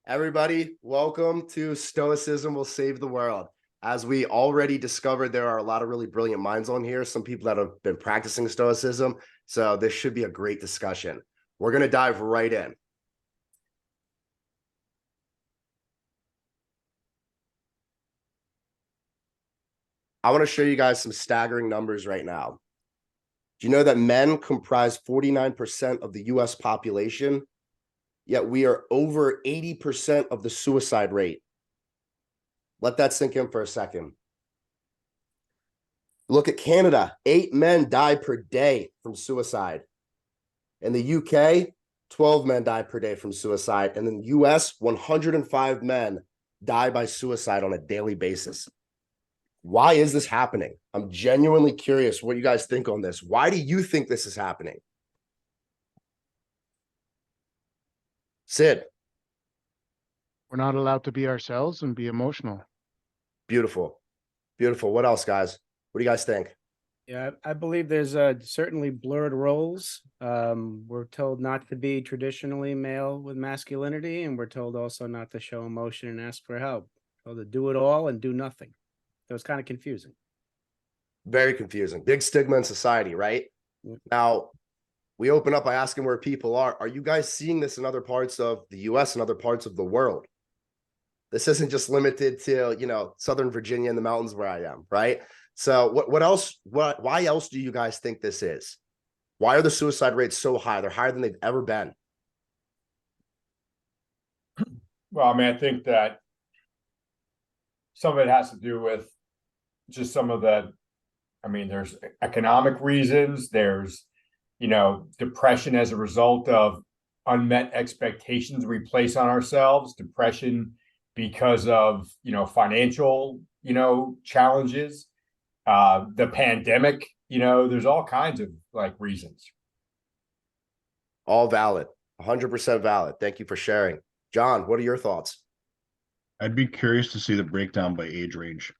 Everybody, welcome to Stoicism Will Save the World. As we already discovered, there are a lot of really brilliant minds on here, some people that have been practicing Stoicism, so this should be a great discussion. We're going to dive right in. I want to show you guys some staggering numbers right now. Do you know that men comprise 49% of the US population, yet we are over 80% of the suicide rate? Let that sink in for a second. Look at Canada. 8 men die per day from suicide. In the UK, 12 men die per day from suicide. And in the US, 105 men die by suicide on a daily basis. Why is this happening? I'm genuinely curious what you guys think on this. Why do you think this is happening? Sid. We're not allowed to be ourselves and be emotional. Beautiful. Beautiful. What else, guys? What do you guys think? Yeah, I believe there's certainly blurred roles. We're told not to be traditionally male with masculinity, and we're told also not to show emotion and ask for help. Told to do it all and do nothing. So it's kind of confusing. Very confusing. Big stigma in society, right? Yeah. Now, we open up by asking where people are. Are you guys seeing this in other parts of the US and other parts of the world? This isn't just limited to, Southern Virginia and the mountains where I am, right? So what else? Why else do you guys think this is? Why are the suicide rates so high? They're higher than they've ever been. Well, I mean, I think that some of it has to do with just some of there's economic reasons. There's, depression as a result of unmet expectations we place on ourselves, depression because of, financial, challenges, the pandemic, there's all kinds of reasons. All valid, 100% valid. Thank you for sharing. John, what are your thoughts? I'd be curious to see the breakdown by age range,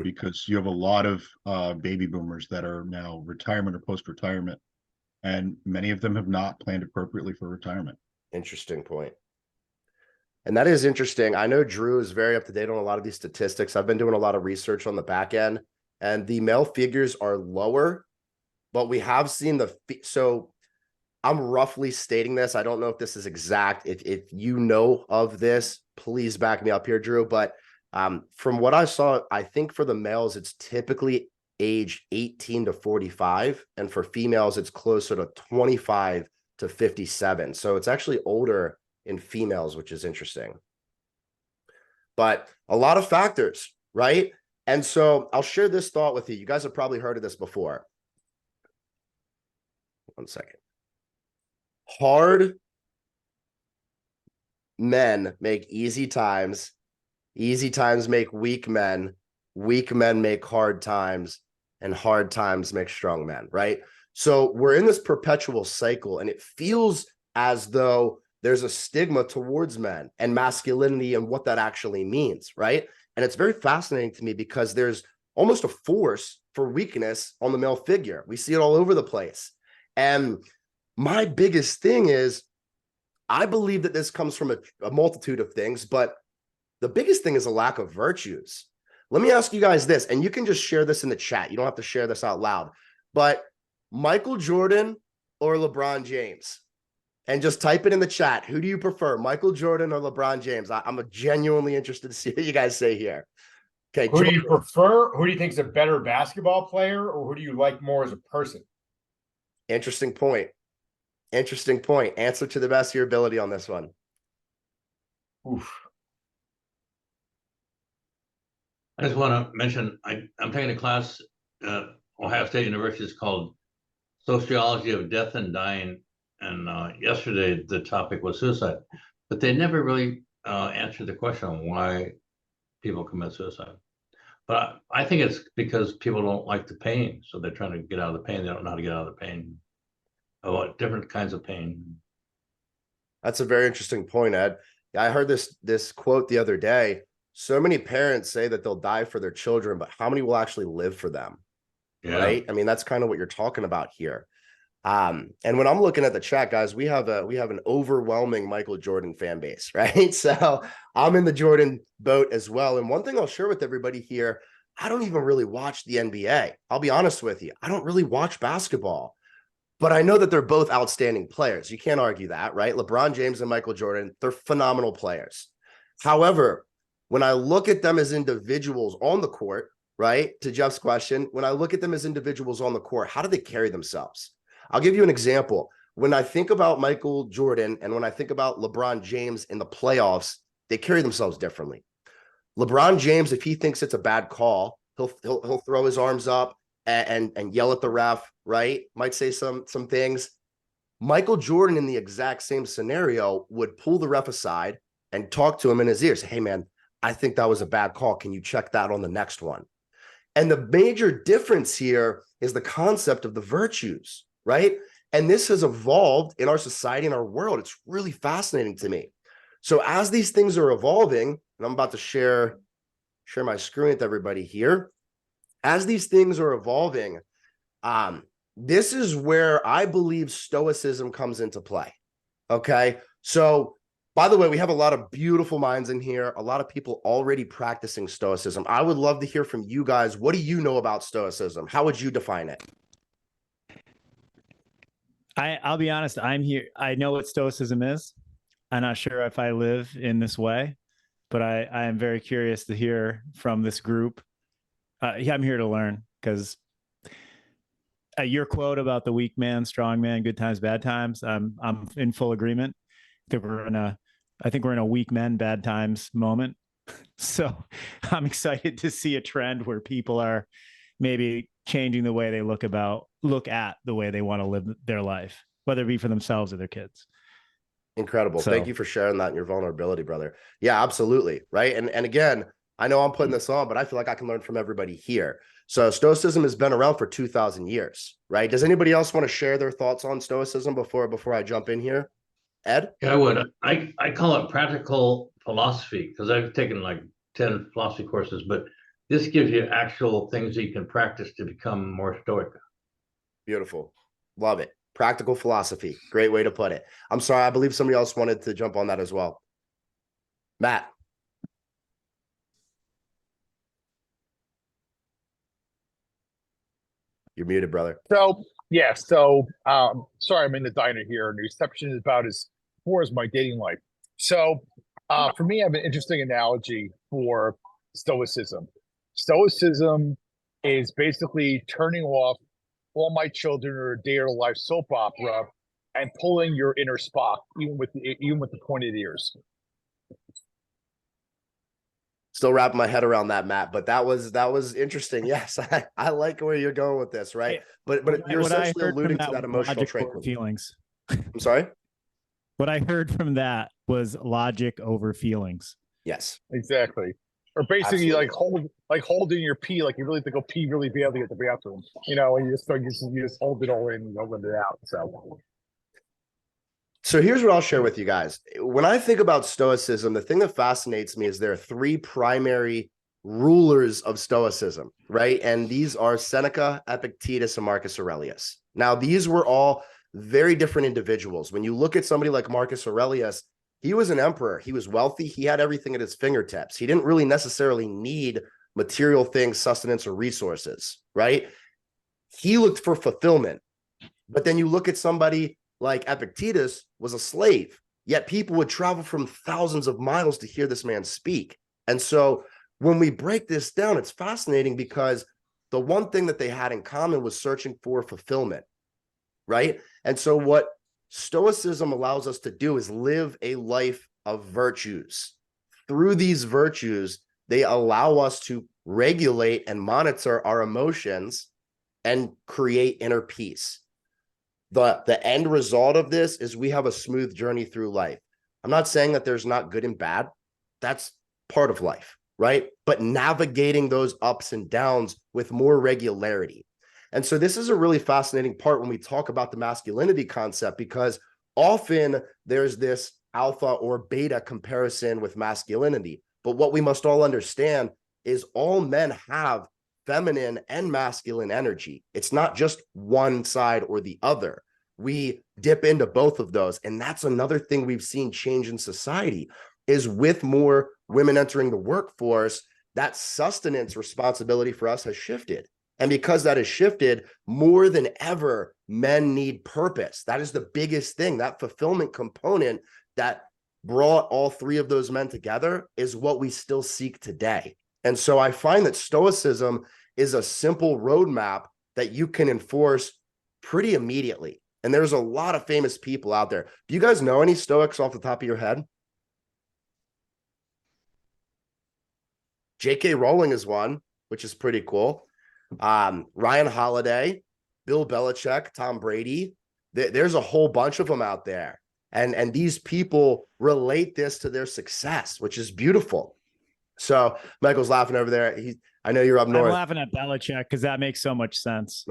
because you have a lot of baby boomers that are now retirement or post-retirement, and many of them have not planned appropriately for retirement. Interesting point. And that is interesting. I know Drew is very up to date on a lot of these statistics. I've been doing a lot of research on the back end, and the male figures are lower, but we have seen so I'm roughly stating this. I don't know if this is exact. If you know of this, please back me up here, Drew. But from what I saw, I think for the males, it's typically age 18 to 45. And for females, it's closer to 25 to 57. So it's actually older in females, which is interesting. But a lot of factors, right? And so I'll share this thought with you. You guys have probably heard of this before. One second. Hard men make easy times make weak men make hard times, and hard times make strong men, right? So we're in this perpetual cycle, and it feels as though there's a stigma towards men and masculinity and what that actually means, right? And it's very fascinating to me because there's almost a force for weakness on the male figure. We see it all over the place. And my biggest thing is, I believe that this comes from a multitude of things, but the biggest thing is a lack of virtues. Let me ask you guys this, and you can just share this in the chat. You don't have to share this out loud, but Michael Jordan or LeBron James? And just type it in the chat. Who do you prefer, Michael Jordan or LeBron James? I'm genuinely interested to see what you guys say here. Okay. Who do you prefer? Who do you think is a better basketball player, or who do you like more as a person? Interesting point. Interesting point. Answer to the best of your ability on this one. Oof. I just want to mention, I'm taking a class at Ohio State University. It's called Sociology of Death and Dying. And yesterday the topic was suicide, but they never really answered the question on why people commit suicide. But I think it's because people don't like the pain, so they're trying to get out of the pain. They don't know how to get out of the pain. About different kinds of pain. That's a very interesting point, Ed. I heard this quote the other day. So many parents say that they'll die for their children, but how many will actually live for them? Yeah. Right? I mean, that's kind of what you're talking about here. And when I'm looking at the chat, guys, we have an overwhelming Michael Jordan fan base, right? So I'm in the Jordan boat as well. And one thing I'll share with everybody here, I don't even really watch the NBA. I'll be honest with you. I don't really watch basketball, but I know that they're both outstanding players. You can't argue that, right? LeBron James and Michael Jordan, they're phenomenal players. However, when I look at them as individuals on the court, right, to Jeff's question, when I look at them as individuals on the court, how do they carry themselves? I'll give you an example. When I think about Michael Jordan and when I think about LeBron James in the playoffs, they carry themselves differently. LeBron James, if he thinks it's a bad call, he'll throw his arms up and yell at the ref, right? Might say some things. Michael Jordan, in the exact same scenario, would pull the ref aside and talk to him in his ear. Say, hey, man, I think that was a bad call. Can you check that on the next one? And the major difference here is the concept of the virtues, right? And this has evolved in our society and our world. It's really fascinating to me. So as these things are evolving, and I'm about to share my screen with everybody here. As these things are evolving, this is where I believe Stoicism comes into play. Okay. So, by the way, we have a lot of beautiful minds in here, a lot of people already practicing Stoicism. I would love to hear from you guys. What do you know about Stoicism? How would you define it? I'll be honest. I'm here. I know what Stoicism is. I'm not sure if I live in this way, but I am very curious to hear from this group. Yeah, I'm here to learn because your quote about the weak man, strong man, good times, bad times. I'm in full agreement. I think we're in a weak men, bad times moment. So I'm excited to see a trend where people are maybe changing the way they look at the way they want to live their life, whether it be for themselves or their kids. Incredible. Thank you for sharing that and your vulnerability, brother. Yeah, absolutely. Right. And again, I know I'm putting this on, but I feel like I can learn from everybody here. So Stoicism has been around for 2,000 years, right? Does anybody else want to share their thoughts on Stoicism before I jump in here? Ed? Yeah, I would. I call it practical philosophy because I've taken like 10 philosophy courses, but this gives you actual things that you can practice to become more stoic. Beautiful. Love it. Practical philosophy. Great way to put it. I'm sorry. I believe somebody else wanted to jump on that as well. Matt. You're muted, brother. So, sorry, I'm in the diner here, and the reception is about as poor as my dating life. So, for me, I have an interesting analogy for Stoicism. Stoicism is basically turning off All My Children or a Day of Life soap opera and pulling your inner Spock, even with the pointed ears. Still wrapping my head around that, Matt, but that was interesting. Yes, I like where you're going with this, right? But you're essentially alluding to that emotional tranquility. Feelings. I'm sorry? What I heard from that was logic over feelings. Yes. Exactly. Or basically Absolutely. holding your pee, like you really have to go pee really badly at the bathroom, and you just hold it all in and don't let it out. So here's what I'll share with you guys. When I think about Stoicism, the thing that fascinates me is there are three primary rulers of Stoicism, right? And these are Seneca, Epictetus, and Marcus Aurelius. Now, these were all very different individuals. When you look at somebody like Marcus Aurelius, he was an emperor. He was wealthy. He had everything at his fingertips. He didn't really necessarily need material things, sustenance, or resources, right? He looked for fulfillment. But then you look at somebody like Epictetus was a slave, yet people would travel from thousands of miles to hear this man speak. And so when we break this down, it's fascinating because the one thing that they had in common was searching for fulfillment, right? And so what Stoicism allows us to do is live a life of virtues. Through these virtues, they allow us to regulate and monitor our emotions and create inner peace. The end result of this is we have a smooth journey through life. I'm not saying that there's not good and bad. That's part of life, right? But navigating those ups and downs with more regularity. And so this is a really fascinating part when we talk about the masculinity concept, because often there's this alpha or beta comparison with masculinity. But what we must all understand is all men have feminine and masculine energy. It's not just one side or the other. we dip into both of those. And that's another thing we've seen change in society is with more women entering the workforce, that sustenance responsibility for us has shifted. And because that has shifted, more than ever, men need purpose. That is the biggest thing. That fulfillment component that brought all three of those men together is what we still seek today. And so I find that Stoicism is a simple roadmap that you can enforce pretty immediately. And there's a lot of famous people out there. Do you guys know any Stoics off the top of your head? J.K. Rowling is one, which is pretty cool. Ryan Holiday, Bill Belichick, Tom Brady. There's a whole bunch of them out there. And these people relate this to their success, which is beautiful. So Michael's laughing over there. I know you're up north. I'm laughing at Belichick because that makes so much sense.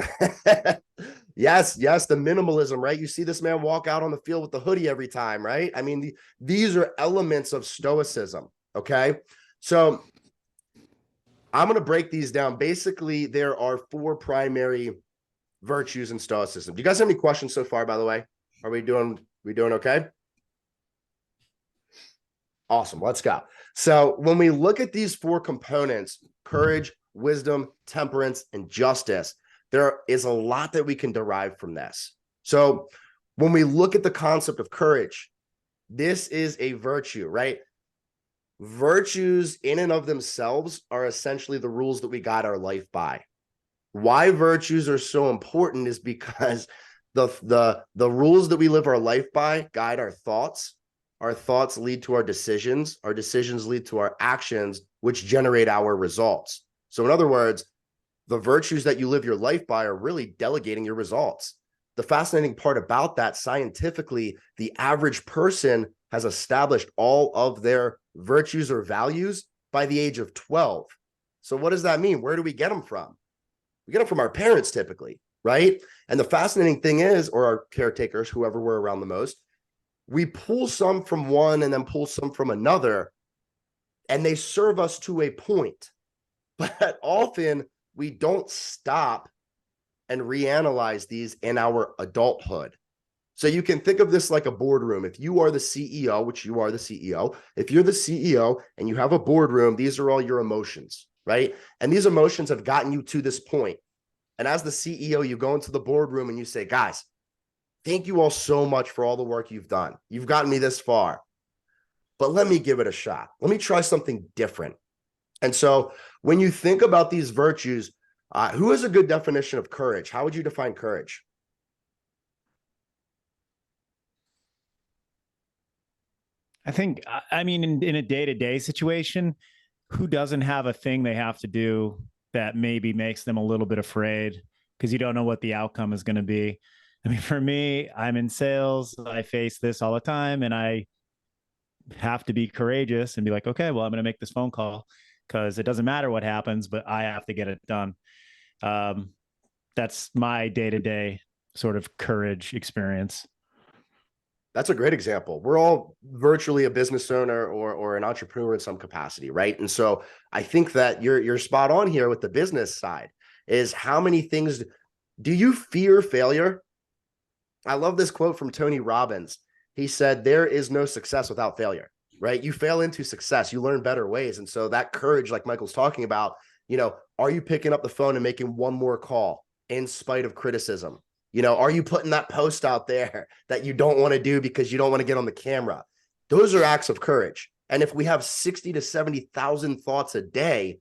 Yes, the minimalism, right? You see this man walk out on the field with the hoodie every time, right? I mean, these are elements of Stoicism, okay? So I'm going to break these down. Basically, there are 4 primary virtues in Stoicism. Do you guys have any questions so far, by the way? Are we doing okay? Awesome. Let's go. So when we look at these 4 components, courage, wisdom, temperance, and justice, there is a lot that we can derive from this. So when we look at the concept of courage, this is a virtue, right? Virtues in and of themselves are essentially the rules that we guide our life by. Why virtues are so important is because the rules that we live our life by guide our thoughts lead to our decisions lead to our actions, which generate our results. So in other words, the virtues that you live your life by are really delegating your results. The fascinating part about that, scientifically, the average person has established all of their virtues or values by the age of 12. So what does that mean? Where do we get them from? We get them from our parents typically, right? And the fascinating thing is, or our caretakers, whoever we're around the most, we pull some from one and then pull some from another, and they serve us to a point. But often we don't stop and reanalyze these in our adulthood. So you can think of this like a boardroom. If you are the CEO, which you are the CEO, if you're the CEO and you have a boardroom, these are all your emotions, right? And these emotions have gotten you to this point. And as the CEO, you go into the boardroom and you say, guys, thank you all so much for all the work you've done. You've gotten me this far, but let me give it a shot. Let me try something different. And so when you think about these virtues, who has a good definition of courage? How would you define courage? I think, I mean, in a day-to-day situation, who doesn't have a thing they have to do that maybe makes them a little bit afraid because you don't know what the outcome is going to be? I mean, for me, I'm in sales. I face this all the time, and I have to be courageous and be like, okay, well, I'm going to make this phone call because it doesn't matter what happens, but I have to get it done. That's my day-to-day sort of courage experience. That's a great example. We're all virtually a business owner or an entrepreneur in some capacity, right? And so I think that you're spot on here with the business side. Is how many things do you fear failure? I love this quote from Tony Robbins. He said, there is no success without failure, right? You fail into success, you learn better ways. And so that courage, like Michael's talking about, are you picking up the phone and making one more call in spite of criticism? Are you putting that post out there that you don't want to do because you don't want to get on the camera? Those are acts of courage. And if we have 60 to 70,000 thoughts a day,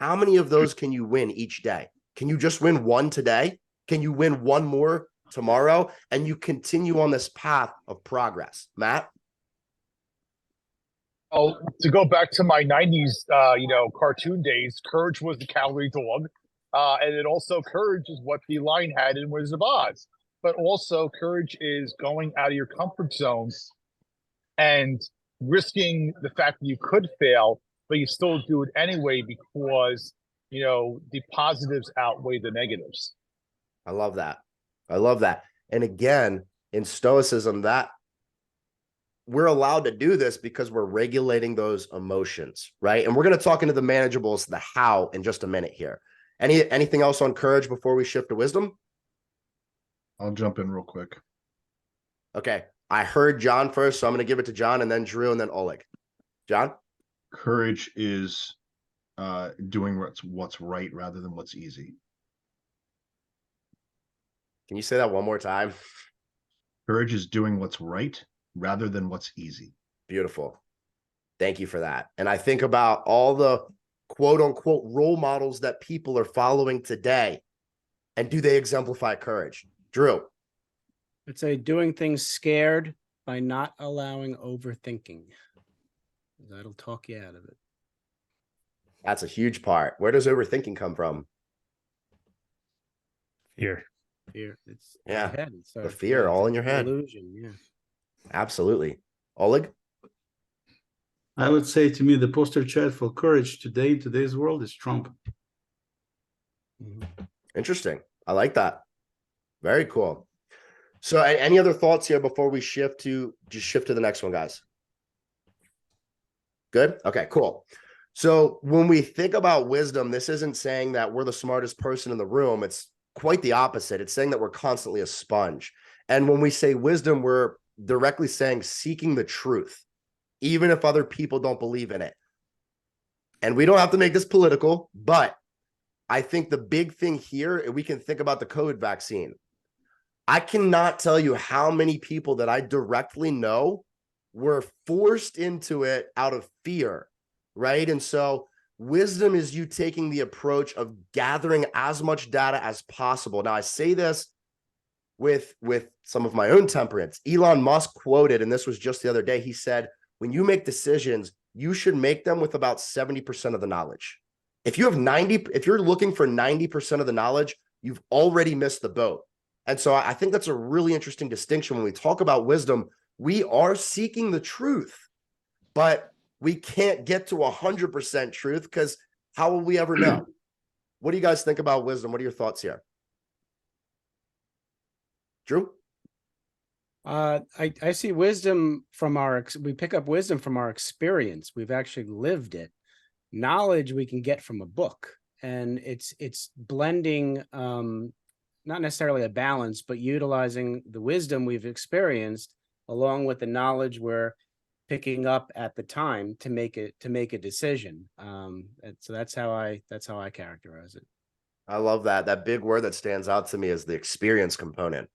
how many of those can you win each day? Can you just win one today? Can you win one more tomorrow? And you continue on this path of progress. Matt? Oh, to go back to my 90s, cartoon days, courage was the calorie dog. And then also courage is what the lion had in Wizard of Oz. But also courage is going out of your comfort zone and risking the fact that you could fail, but you still do it anyway because, the positives outweigh the negatives. I love that. And again, in Stoicism, that we're allowed to do this because we're regulating those emotions, right? And we're going to talk into the manageables, the how, in just a minute here. Anything else on courage before we shift to wisdom? I'll jump in real quick. Okay. I heard John first, so I'm going to give it to John and then Drew and then Oleg. John? Courage is doing what's right rather than what's easy. Can you say that one more time? Courage is doing what's right rather than what's easy. Beautiful. Thank you for that. And I think about all the quote unquote role models that people are following today. And do they exemplify courage? Drew? I'd say doing things scared by not allowing overthinking. That'll talk you out of it. That's a huge part. Where does overthinking come from? Fear. Fear. It's Yeah, head. It's the fear all in your head. Illusion. Yeah. Absolutely. Oleg? I would say, to me, the poster child for courage today, in today's world, is Trump. Interesting. I like that. Very cool. So any other thoughts here before we shift to the next one, guys? Good. Okay, cool. So when we think about wisdom, this isn't saying that we're the smartest person in the room. It's quite the opposite. It's saying that we're constantly a sponge. And when we say wisdom, we're directly saying seeking the truth, even if other people don't believe in it. And we don't have to make this political, but I think the big thing here, we can think about the COVID vaccine. I cannot tell you how many people that I directly know were forced into it out of fear, right? And so wisdom is you taking the approach of gathering as much data as possible. Now, I say this with some of my own temperance. Elon Musk quoted, and this was just the other day, he said, when you make decisions, you should make them with about 70% of the knowledge. If you're looking for 90% of the knowledge, you've already missed the boat. And so I think that's a really interesting distinction. When we talk about wisdom, we are seeking the truth, but we can't get to 100% truth, because how will we ever know? What do you guys think about wisdom? What are your thoughts here? Drew? I see wisdom from we pick up wisdom from our experience. We've actually lived it. Knowledge we can get from a book, and it's blending, not necessarily a balance, but utilizing the wisdom we've experienced along with the knowledge we're picking up at the time to make a decision. And so that's how I characterize it. I love that. That big word that stands out to me is the experience component,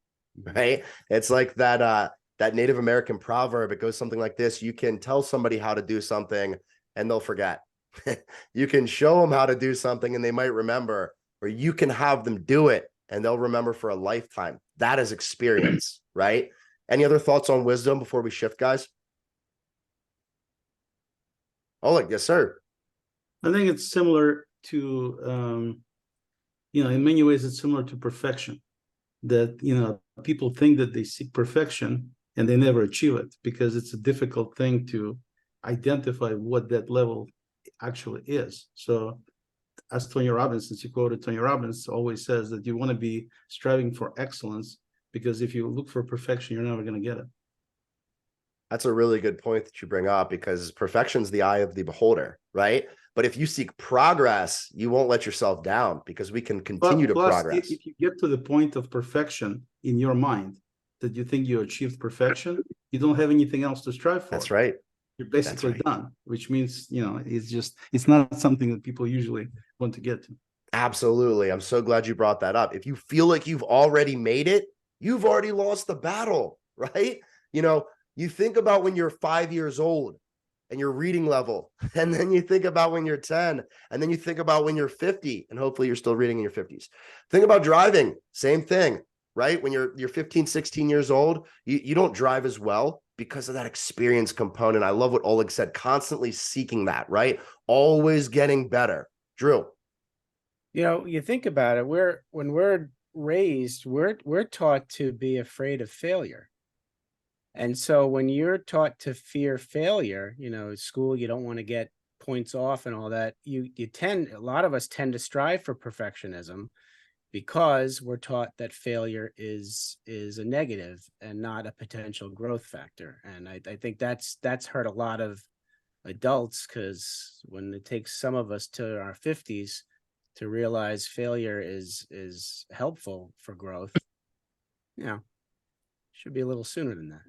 right? It's like that Native American proverb. It goes something like this: you can tell somebody how to do something and they'll forget. You can show them how to do something and they might remember, or you can have them do it and they'll remember for a lifetime. That is experience, right? Any other thoughts on wisdom before we shift, guys? Oleg, yes, sir. I think it's similar to, in many ways, it's similar to perfection. That, people think that they seek perfection and they never achieve it, because it's a difficult thing to identify what that level actually is. So as Tony Robbins, since you quoted Tony Robbins, always says that you want to be striving for excellence, because if you look for perfection, you're never going to get it. That's a really good point that you bring up, because perfection's the eye of the beholder, right? But if you seek progress, you won't let yourself down, because we can continue to progress. If you get to the point of perfection in your mind, that you think you achieved perfection, you don't have anything else to strive for. That's right. You're basically done, which means, it's not something that people usually want to get to. Absolutely. I'm so glad you brought that up. If you feel like you've already made it, you've already lost the battle, right? You think about when you're 5 years old and your reading level, and then you think about when you're 10, and then you think about when you're 50, and hopefully you're still reading in your 50s. Think about driving, same thing, right? When you're 15, 16 years old, you don't drive as well because of that experience component. I love what Oleg said, constantly seeking that, right? Always getting better. Drew? You think about it, when we're raised, we're taught to be afraid of failure. And so when you're taught to fear failure, school, you don't want to get points off and all that, a lot of us tend to strive for perfectionism, because we're taught that failure is a negative and not a potential growth factor. And I think that's hurt a lot of adults, because when it takes some of us to our 50s to realize failure is helpful for growth, you know, should be a little sooner than that.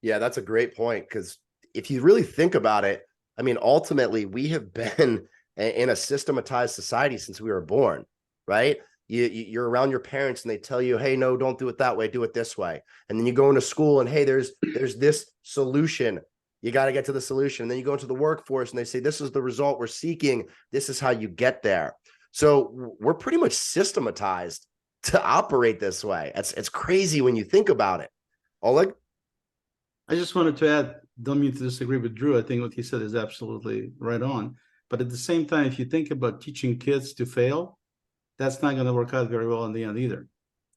Yeah, that's a great point, because if you really think about it, I mean, ultimately, we have been in a systematized society since we were born, right? You're around your parents and they tell you, hey, no, don't do it that way, do it this way. And then you go into school and, hey, there's this solution. You got to get to the solution. And then you go into the workforce and they say, this is the result we're seeking. This is how you get there. So we're pretty much systematized to operate this way. It's crazy when you think about it. Oleg? I just wanted to add, don't mean to disagree with Drew. I think what he said is absolutely right on. But at the same time, if you think about teaching kids to fail, that's not going to work out very well in the end either.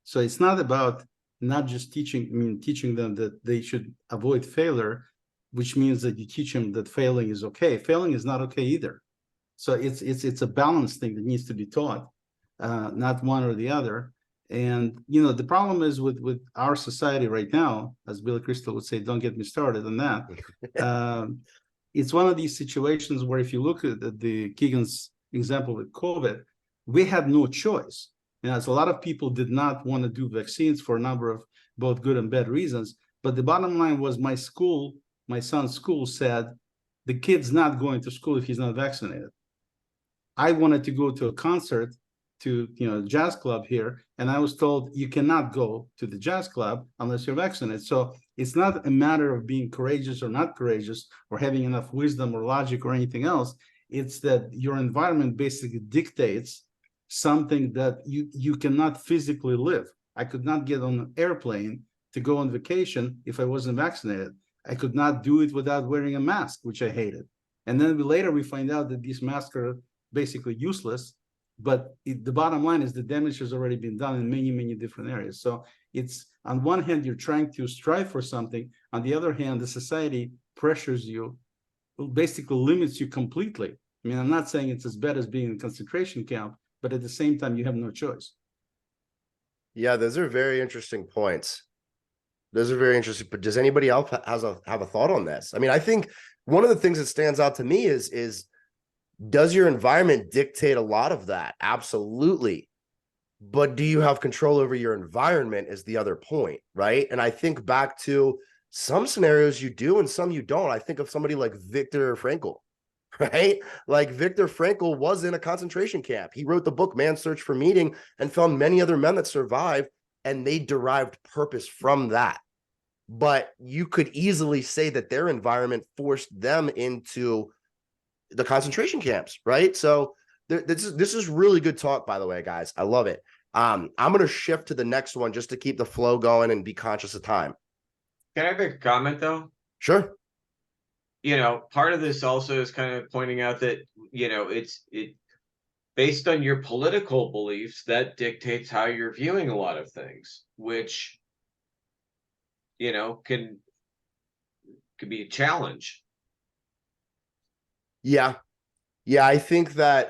So it's not about not just teaching them that they should avoid failure, which means that you teach them that failing is okay. Failing is not okay either. So it's a balanced thing that needs to be taught, not one or the other. And the problem is with our society right now, as Billy Crystal would say, don't get me started on that. It's one of these situations where if you look at the Keegan's example with COVID, we had no choice. As a lot of people did not want to do vaccines for a number of both good and bad reasons. But the bottom line was my son's school said, the kid's not going to school if he's not vaccinated. I wanted to go to a concert, to jazz club here, and I was told you cannot go to the jazz club unless you're vaccinated. So it's not a matter of being courageous or not courageous or having enough wisdom or logic or anything else. It's that your environment basically dictates something that you cannot physically live. I could not get on an airplane to go on vacation if I wasn't vaccinated. I could not do it without wearing a mask, which I hated. And then later we find out that these masks are basically useless. But the bottom line is the damage has already been done in many, many different areas. So it's, on one hand, you're trying to strive for something. On the other hand, the society pressures you, basically limits you completely. I mean, I'm not saying it's as bad as being in a concentration camp, but at the same time, you have no choice. Yeah, those are very interesting points. Those are very interesting. But does anybody else have a thought on this? I mean, I think one of the things that stands out to me is does your environment dictate a lot of that? Absolutely. But do you have control over your environment is the other point, right? And I think back to some scenarios you do and some you don't. I think of somebody like Viktor Frankl, right? Like Viktor Frankl was in a concentration camp. He wrote the book Man's Search for Meaning and found many other men that survived, and they derived purpose from that. But you could easily say that their environment forced them into the concentration camps, right? So this is really good talk, by the way, guys. I love it. I'm going to shift to the next one just to keep the flow going and be conscious of time. Can I make a comment though? Sure. Part of this also is kind of pointing out that, it based on your political beliefs, that dictates how you're viewing a lot of things, which, can be a challenge. Yeah. I think that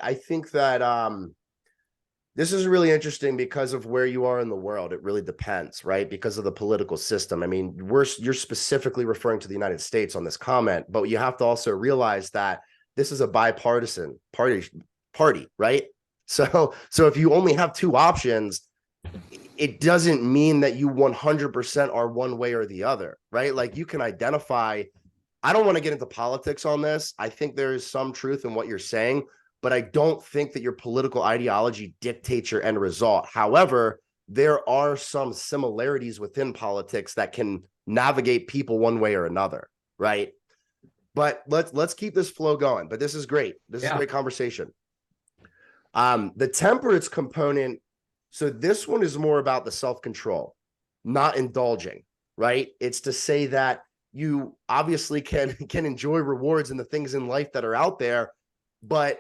this is really interesting because of where you are in the world. It really depends, right? Because of the political system. I mean, you're specifically referring to the United States on this comment, but you have to also realize that this is a bipartisan party, right? So if you only have two options, it doesn't mean that you 100% are one way or the other, right? Like you can identify. I don't want to get into politics on this. I think there is some truth in what you're saying, but I don't think that your political ideology dictates your end result. However, there are some similarities within politics that can navigate people one way or another, right? But let's keep this flow going. But this is great. This is a great conversation. The temperance component. So this one is more about the self-control, not indulging, right? It's to say that you obviously can enjoy rewards and the things in life that are out there, but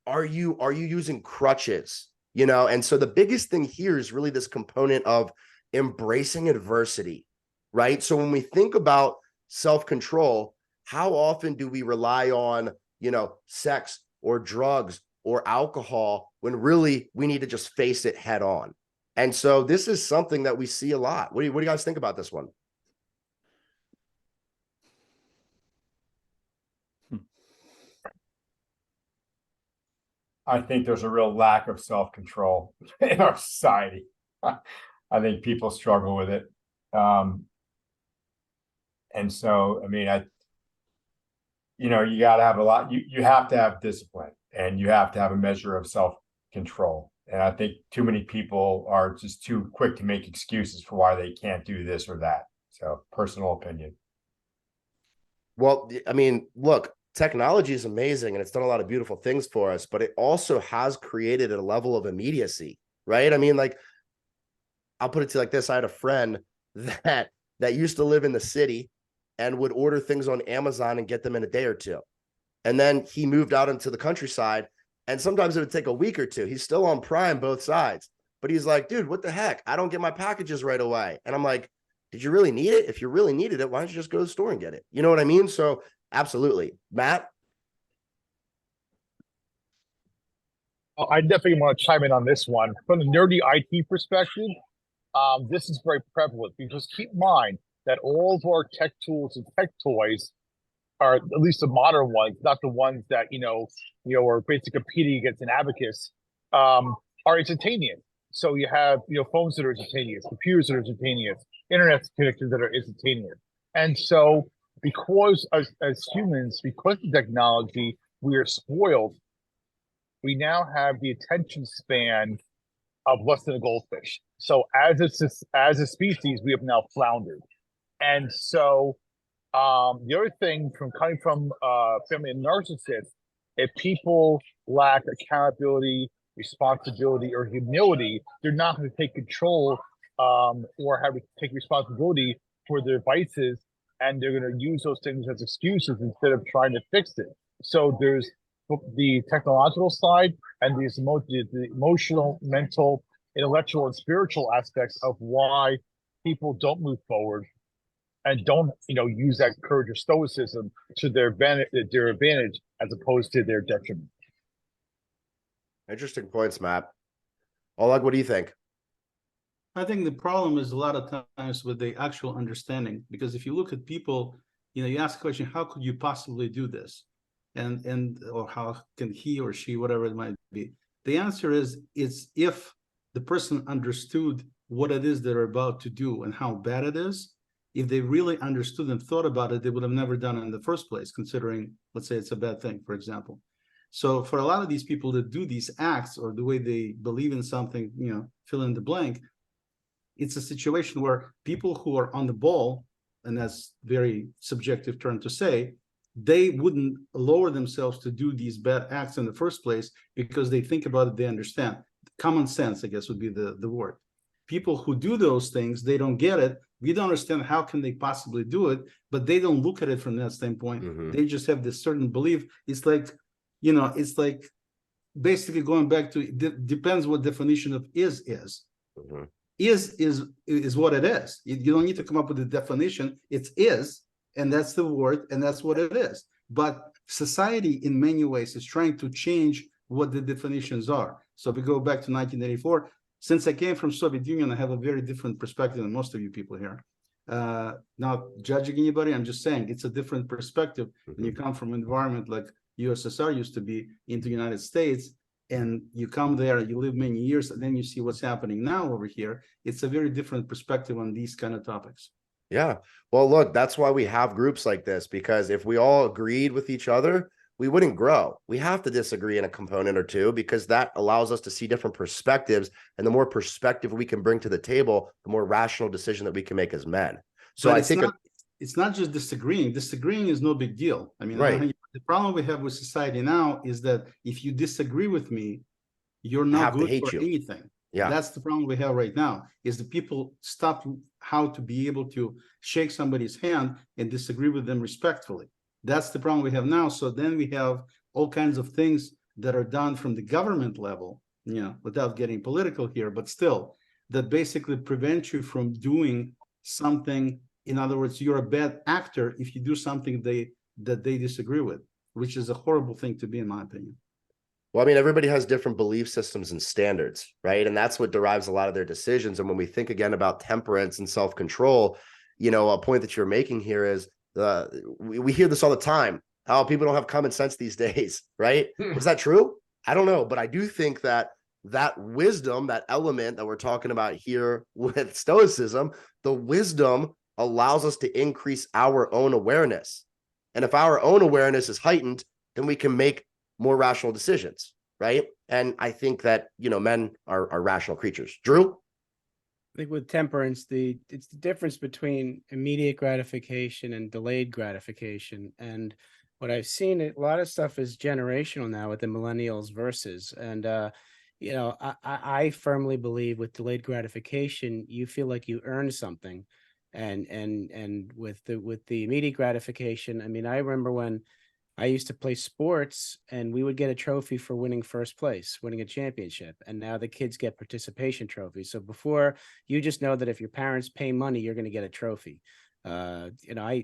are you using crutches? And so the biggest thing here is really this component of embracing adversity, right? So when we think about self-control, how often do we rely on, sex or drugs or alcohol when really we need to just face it head on? And so this is something that we see a lot. What do you guys think about this one? I think there's a real lack of self-control in our society. I I think people struggle with it. And so, I mean, you got to have a lot, you have to have discipline, and you have to have a measure of self-control. And I think too many people are just too quick to make excuses for why they can't do this or that. So, personal opinion. Well, I mean, look, technology is amazing and it's done a lot of beautiful things for us, but it also has created a level of immediacy, right? I mean, like, I'll put it to you like this. I had a friend that used to live in the city and would order things on Amazon and get them in a day or two. And then he moved out into the countryside, and sometimes it would take a week or two. He's still on Prime, both sides, but he's like, dude, what the heck? I don't get my packages right away. And I'm like, did you really need it? If you really needed it, why don't you just go to the store and get it? You know what I mean? So absolutely. Matt? I definitely want to chime in on this one. From the nerdy IT perspective, this is very prevalent, because keep in mind that all of our tech tools and tech toys are, at least the modern ones, not the ones that, are basically competing against an abacus, are instantaneous. So you have, phones that are instantaneous, computers that are instantaneous, internet connections that are instantaneous. And so because as humans, because of technology, we are spoiled. We now have the attention span of less than a goldfish. So as a species, we have now floundered. And so the other thing, from coming from family of narcissists, if people lack accountability, responsibility, or humility, they're not going to take control or have to take responsibility for their vices, and they're going to use those things as excuses instead of trying to fix it. So there's the technological side and the emotional, mental, intellectual, and spiritual aspects of why people don't move forward and don't, use that courage or stoicism to their advantage as opposed to their detriment. Interesting points, Matt. Oleg, what do you think? I think the problem is a lot of times with the actual understanding, because if you look at people, you ask the question, how could you possibly do this? Or how can he or she, whatever it might be. The answer is, it's if the person understood what it is they're about to do and how bad it is. If they really understood and thought about it, they would have never done it in the first place, considering, let's say it's a bad thing, for example. So for a lot of these people that do these acts, or the way they believe in something, fill in the blank, it's a situation where people who are on the ball, and that's very subjective term to say, they wouldn't lower themselves to do these bad acts in the first place because they think about it, they understand. Common sense, I guess, would be the word. People who do those things, they don't get it. We don't understand how can they possibly do it, but they don't look at it from that standpoint. Mm-hmm. They just have this certain belief. It's like, it's like basically going back to, depends what definition of is. Mm-hmm. Is what it is. You don't need to come up with a definition. It is, and that's the word, and that's what it is. But society in many ways is trying to change what the definitions are. So if we go back to 1984, since I came from Soviet Union, I have a very different perspective than most of you people here. Not judging anybody, I'm just saying it's a different perspective. Mm-hmm. When you come from an environment like USSR used to be into the United States, and you come there, you live many years, and then you see what's happening now over here. It's a very different perspective on these kind of topics. Yeah. Well, look, that's why we have groups like this, because if we all agreed with each other, we wouldn't grow. We have to disagree in a component or two, because that allows us to see different perspectives. And the more perspective we can bring to the table, the more rational decision that we can make as men. So I think it's not just disagreeing. Disagreeing is no big deal. I mean, right. The problem we have with society now is that if you disagree with me, you're not good for anything. Yeah, that's the problem we have right now, is the people stop how to be able to shake somebody's hand and disagree with them respectfully. That's the problem we have now. So then we have all kinds of things that are done from the government level, without getting political here, but still, that basically prevent you from doing something. In other words, you're a bad actor if you do something that they disagree with, which is a horrible thing to be, in my opinion. Well, I mean, everybody has different belief systems and standards, right? And that's what derives a lot of their decisions. And when we think again about temperance and self-control, a point that you're making here is we hear this all the time. How people don't have common sense these days, right? Is that true? I don't know, but I do think that that wisdom, that element that we're talking about here with Stoicism, the wisdom allows us to increase our own awareness. And if our own awareness is heightened, then we can make more rational decisions, right? And I think that, men are rational creatures. Drew? I think with temperance, it's the difference between immediate gratification and delayed gratification. And what I've seen, a lot of stuff is generational now with the millennials versus. And I firmly believe with delayed gratification, you feel like you earn something. And with the immediate gratification, I mean, I remember when I used to play sports and we would get a trophy for winning first place, winning a championship. And now the kids get participation trophies. So before, you just know that if your parents pay money, you're going to get a trophy.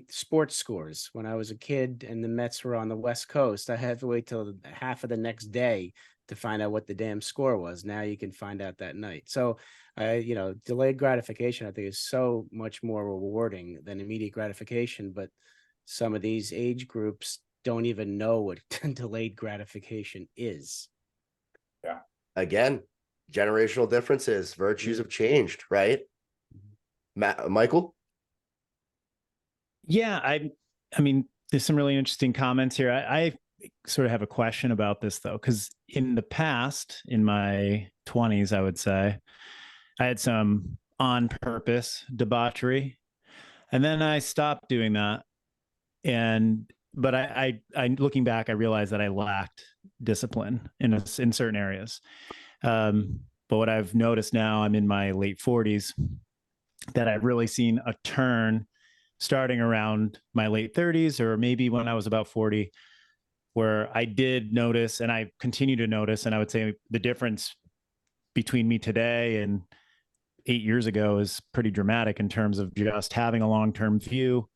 Sports scores. When I was a kid and the Mets were on the West Coast, I had to wait till half of the next day to find out what the damn score was. Now you can find out that night. So, delayed gratification, I think, is so much more rewarding than immediate gratification. But some of these age groups don't even know what delayed gratification is. Yeah. Again, generational differences, virtues have changed, right? Michael? Yeah, I mean, there's some really interesting comments here. I sort of have a question about this though, because in the past, in my 20s, I would say, I had some on purpose debauchery, and then I stopped doing that. But I looking back, I realized that I lacked discipline in certain areas. But what I've noticed now, I'm in my late 40s, that I've really seen a turn starting around my late 30s, or maybe when I was about 40, where I did notice, and I continue to notice, and I would say the difference between me today and 8 years ago is pretty dramatic in terms of just having a long-term view,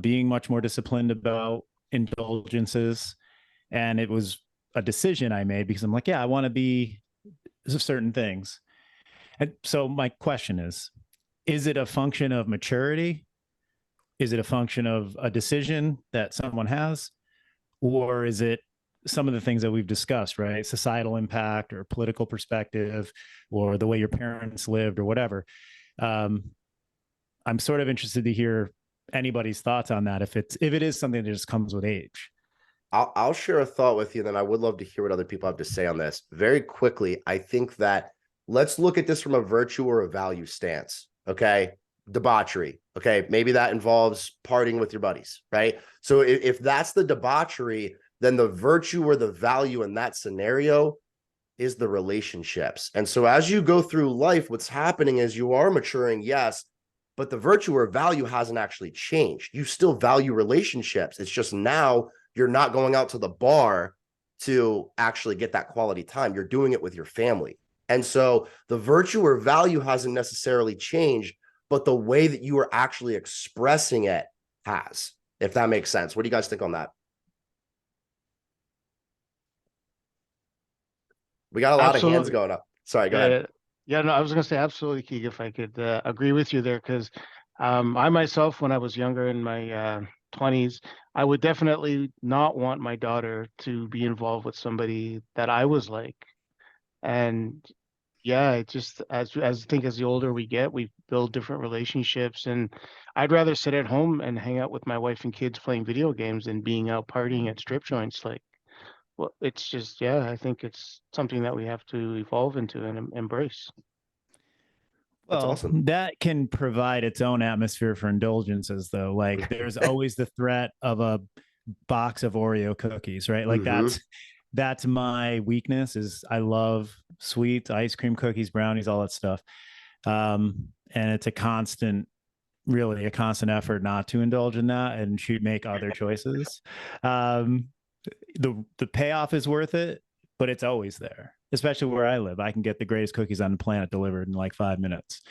being much more disciplined about indulgences. And it was a decision I made because I'm like, yeah, I want to be certain things. And so my question is it a function of maturity? Is it a function of a decision that someone has? Or is it some of the things that we've discussed, right? Societal impact or political perspective or the way your parents lived or whatever. I'm sort of interested to hear anybody's thoughts on that. If it is something that just comes with age. I'll share a thought with you, then I would love to hear what other people have to say on this. Very quickly, I think that let's look at this from a virtue or a value stance. Okay. Debauchery. Okay. Maybe that involves partying with your buddies, right? So if that's the debauchery, then the virtue or the value in that scenario is the relationships. And so as you go through life, what's happening is you are maturing, yes, but the virtue or value hasn't actually changed. You still value relationships. It's just now you're not going out to the bar to actually get that quality time. You're doing it with your family. And so the virtue or value hasn't necessarily changed, but the way that you are actually expressing it has, if that makes sense. What do you guys think on that? We got a lot of hands going up. Sorry, go ahead. Yeah, no, I was going to say absolutely, Keeg, if I could agree with you there, because I myself, when I was younger in my 20s, I would definitely not want my daughter to be involved with somebody that I was like. And yeah, it just as I think as the older we get, we build different relationships, and I'd rather sit at home and hang out with my wife and kids playing video games than being out partying at strip joints. Like, well, it's just, yeah, I think it's something that we have to evolve into and embrace. That's Well, awesome. that can provide its own atmosphere for indulgences, though. Like, there's always the threat of a box of Oreo cookies, right? Like that's my weakness. Is I love sweets, ice cream, cookies, brownies, all that stuff. And it's really a constant effort not to indulge in that and should make other choices. The payoff is worth it, but it's always there, especially where I live. I can get the greatest cookies on the planet delivered in like 5 minutes.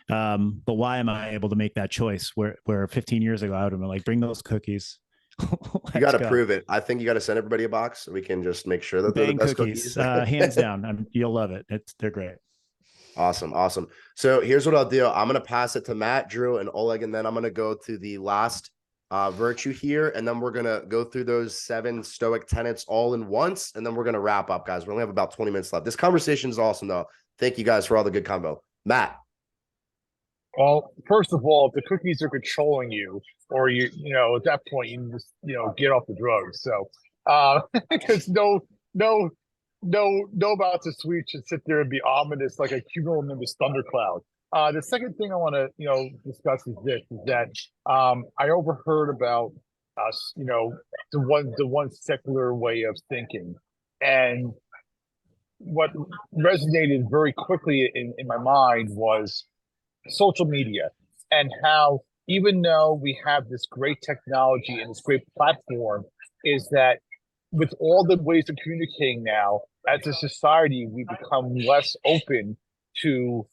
But why am I able to make that choice where 15 years ago I would have been like, bring those cookies. You got to prove it. I think you got to send everybody a box so we can just make sure that they're the best cookies. Hands down. You'll love it. They're great. Awesome. So here's what I'll do. I'm going to pass it to Matt, Drew, and Oleg, and then I'm going to go to the last virtue here, and then we're gonna go through those 7 Stoic tenets all in once, and then we're gonna wrap up, guys. We only have about 20 minutes left. This conversation is awesome, though. Thank you guys for all the good combo. Matt. Well, first of all, if the cookies are controlling you, or at that point, you just, get off the drugs. So, because no about the sweet should sit there and be ominous like a cumulonimbus thundercloud. The second thing I want to, discuss is that I overheard about us, the one secular way of thinking, and what resonated very quickly in my mind was social media, and how, even though we have this great technology and this great platform, is that with all the ways of communicating now, as a society, we become less open to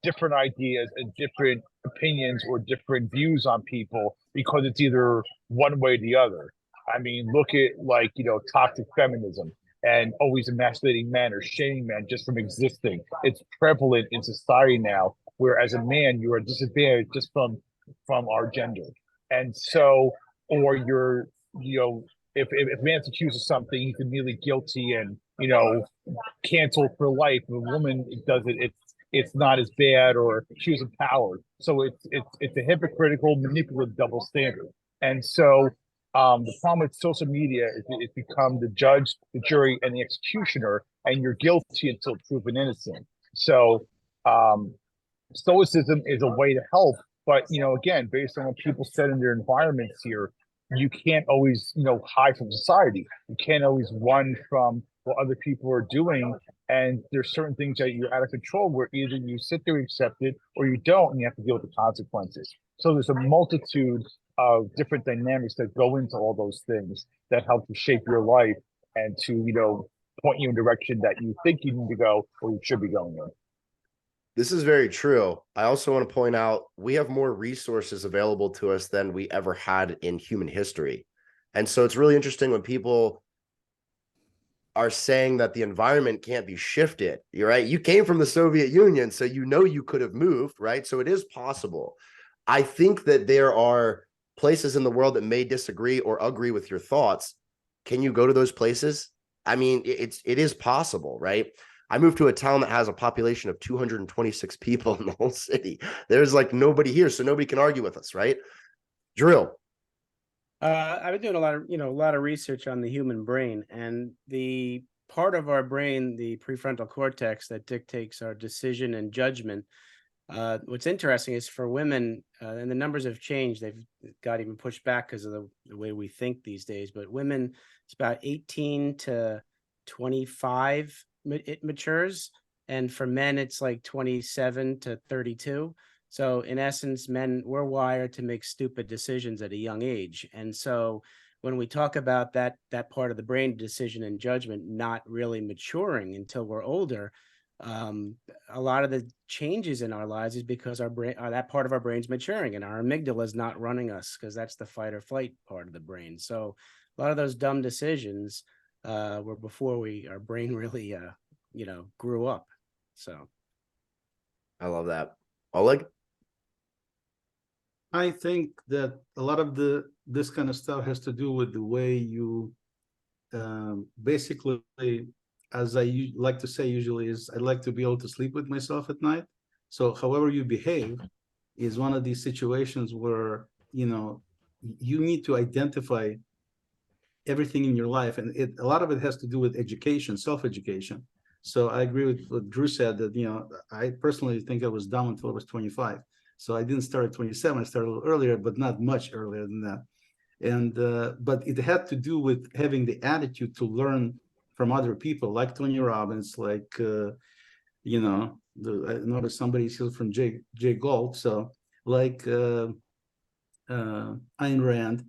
different ideas and different opinions or different views on people, because it's either one way or the other. I mean, look at toxic feminism and always emasculating men or shaming men just from existing. It's prevalent in society now, where as a man you are disadvantaged just from our gender. And so, or you're, if a man's accused of something, he's immediately guilty and canceled for life. If a woman does it, it's not as bad, or she was empowered. So it's a hypocritical, manipulative double standard. And so the problem with social media is it's become the judge, the jury, and the executioner, and you're guilty until proven innocent. So Stoicism is a way to help, but again, based on what people said in their environments here, you can't always hide from society. You can't always run from what other people are doing, and there's certain things that you're out of control, where either you sit there and accept it, or you don't, and you have to deal with the consequences. So there's a multitude of different dynamics that go into all those things that help to shape your life and to point you in a direction that you think you need to go, or you should be going in. This is very true. I also want to point out we have more resources available to us than we ever had in human history. And so it's really interesting when people are saying that the environment can't be shifted. You're right. You came from the Soviet Union, so you could have moved, right? So it is possible. I think that there are places in the world that may disagree or agree with your thoughts. Can you go to those places? I mean, it is possible, right? I moved to a town that has a population of 226 people in the whole city. There's like nobody here, so nobody can argue with us, right? Drill. I've been doing a lot of research on the human brain, and the part of our brain, the prefrontal cortex, that dictates our decision and judgment. What's interesting is for women, and the numbers have changed. They've got even pushed back because of the way we think these days. But women, it's about 18 to 25. It matures, and for men it's like 27 to 32. So in essence, men, we're wired to make stupid decisions at a young age. And so when we talk about that part of the brain, decision and judgment, not really maturing until we're older, a lot of the changes in our lives is because our brain, that part of our brain's maturing, and our amygdala is not running us, because that's the fight or flight part of the brain. So a lot of those dumb decisions were before our brain really grew up. So I love that. Oleg? I think that a lot of this kind of stuff has to do with the way you basically, as I like to say usually, is I like to be able to sleep with myself at night. So however you behave is one of these situations where you need to identify everything in your life, and a lot of it has to do with education, self-education. So I agree with what Drew said, that I personally think I was dumb until I was 25. So I didn't start at 27. I started a little earlier, but not much earlier than that. And but it had to do with having the attitude to learn from other people, like Tony Robbins, like I noticed somebody's here from Jay Gold, so like Ayn Rand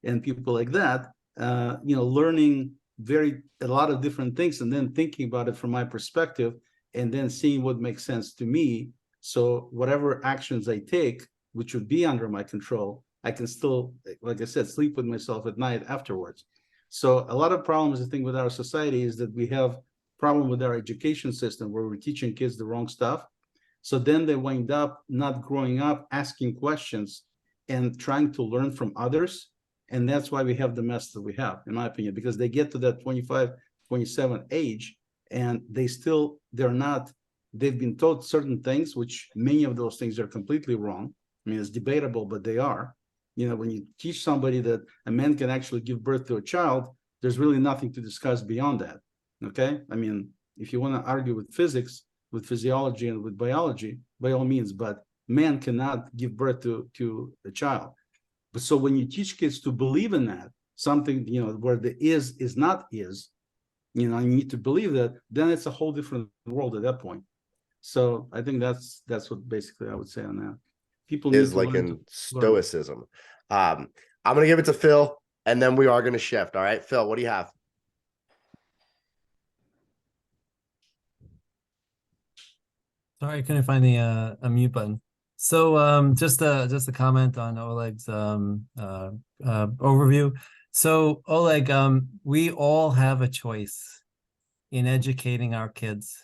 and people like that. Learning a lot of different things, and then thinking about it from my perspective, and then seeing what makes sense to me. So whatever actions I take, which would be under my control, I can still, like I said, sleep with myself at night afterwards. So a lot of problems, I think, with our society is that we have problem with our education system, where we're teaching kids the wrong stuff. So then they wind up not growing up, asking questions, and trying to learn from others. And that's why we have the mess that we have, in my opinion, because they get to that 25, 27 age and they're not, they've been taught certain things, which many of those things are completely wrong. I mean, it's debatable, but they are. You know, when you teach somebody that a man can actually give birth to a child, there's really nothing to discuss beyond that. Okay. I mean, if you want to argue with physics, with physiology, and with biology, by all means, but man cannot give birth to a child. But so when you teach kids to believe in that, something, you know, where the is not is, you know, you need to believe that, then it's a whole different world at that point. So I think that's what basically I would say on that. People need Is to like learn in to learn. Stoicism. I'm going to give it to Phil, and then we are going to shift. All right, Phil, what do you have? Sorry, I couldn't find the mute button. So just a comment on Oleg's overview. So Oleg, we all have a choice in educating our kids.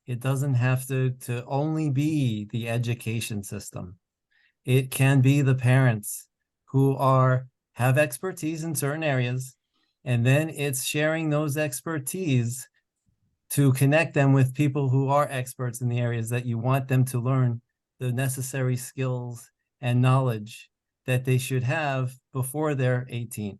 It doesn't have to only be the education system. It can be the parents who have expertise in certain areas, and then it's sharing those expertise to connect them with people who are experts in the areas that you want them to learn the necessary skills and knowledge that they should have before they're 18.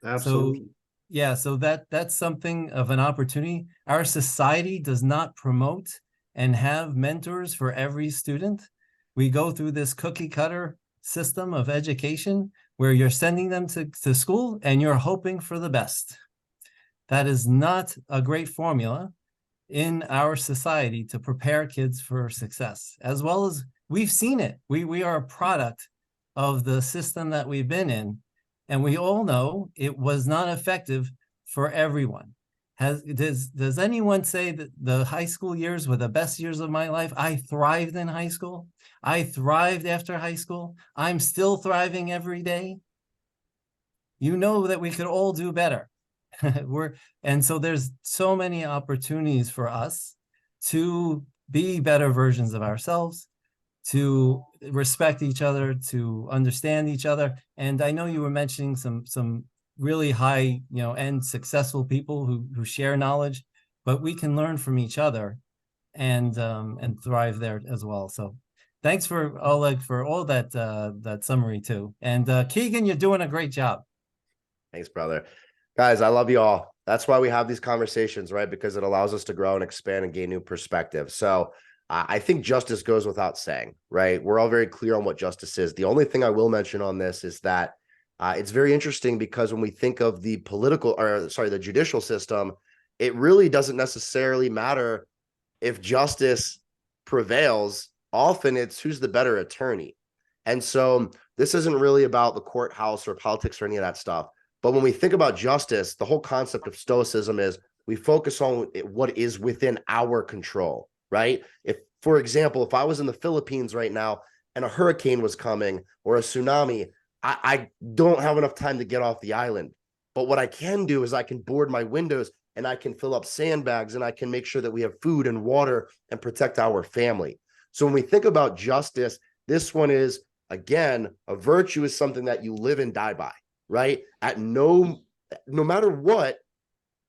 Absolutely. So yeah, so that's something of an opportunity. Our society does not promote and have mentors for every student. We go through this cookie cutter system of education where you're sending them to school and you're hoping for the best. That is not a great formula in our society to prepare kids for success, as well as we've seen it. We are a product of the system that we've been in, and we all know it was not effective for everyone. Does anyone say that the high school years were the best years of my life? I thrived in high school. I thrived after high school. I'm still thriving every day. You know that we could all do better. And so there's so many opportunities for us to be better versions of ourselves, to respect each other, to understand each other. And I know you were mentioning some really high, end successful people who share knowledge, but we can learn from each other and thrive there as well. So thanks for Oleg for all that summary too. And Keegan, you're doing a great job. Thanks, brother. Guys, I love you all. That's why we have these conversations, right? Because it allows us to grow and expand and gain new perspectives. So I think justice goes without saying, right? We're all very clear on what justice is. The only thing I will mention on this is that it's very interesting because when we think of the the judicial system, it really doesn't necessarily matter if justice prevails. Often it's who's the better attorney. And so this isn't really about the courthouse or politics or any of that stuff. But when we think about justice, the whole concept of Stoicism is we focus on what is within our control, right? If, for example, if I was in the Philippines right now and a hurricane was coming or a tsunami, I don't have enough time to get off the island. But what I can do is I can board my windows and I can fill up sandbags and I can make sure that we have food and water and protect our family. So when we think about justice, this one is, again, a virtue is something that you live and die by, right? At no matter what,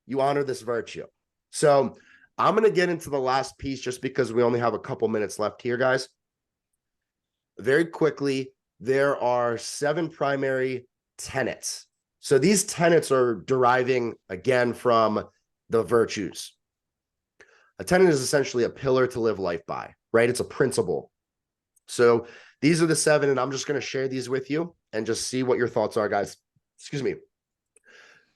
you honor this virtue. So I'm going to get into the last piece just because we only have a couple minutes left here, guys. Very quickly, there are 7 primary tenets. So these tenets are deriving, again, from the virtues. A tenet is essentially a pillar to live life by, right? It's a principle. So these are the 7, and I'm just going to share these with you and just see what your thoughts are, guys. Excuse me.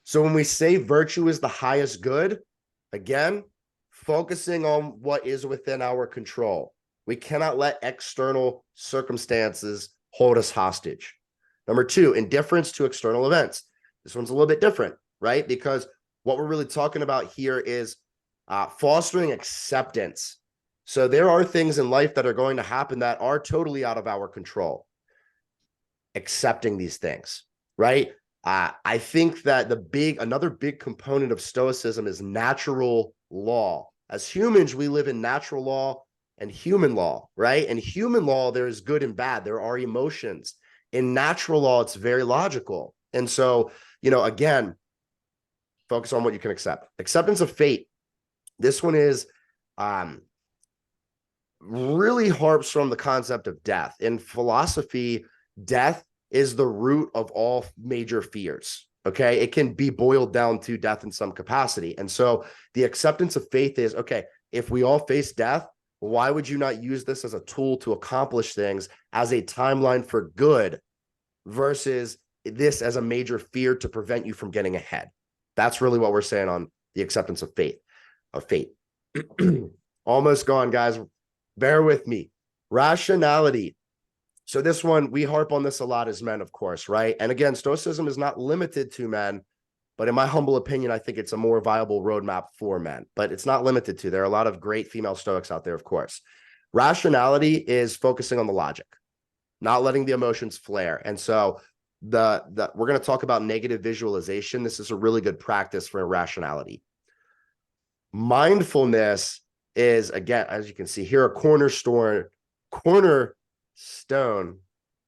So when we say virtue is the highest good, again, focusing on what is within our control. We cannot let external circumstances hold us hostage. Number 2, indifference to external events. This one's a little bit different, right? Because what we're really talking about here is fostering acceptance. So there are things in life that are going to happen that are totally out of our control. Accepting these things, right? I think that another big component of Stoicism is natural law. As humans, we live in natural law and human law, right? And human law, there is good and bad. There are emotions. In natural law, it's very logical. And so, again, focus on what you can accept. Acceptance of fate. This one is really harps from the concept of death. In philosophy, death is the root of all major fears. Okay. It can be boiled down to death in some capacity. And so the acceptance of faith is, okay, if we all face death, why would you not use this as a tool to accomplish things, as a timeline for good, versus this as a major fear to prevent you from getting ahead? That's really what we're saying on the acceptance of fate. Almost gone, guys. Bear with me. Rationality. So this one, we harp on this a lot as men, of course, right? And again, Stoicism is not limited to men, but in my humble opinion, I think it's a more viable roadmap for men, but it's not limited to. There are a lot of great female Stoics out there, of course. Rationality is focusing on the logic, not letting the emotions flare. And so we're going to talk about negative visualization. This is a really good practice for rationality. Mindfulness is, again, as you can see here, a cornerstone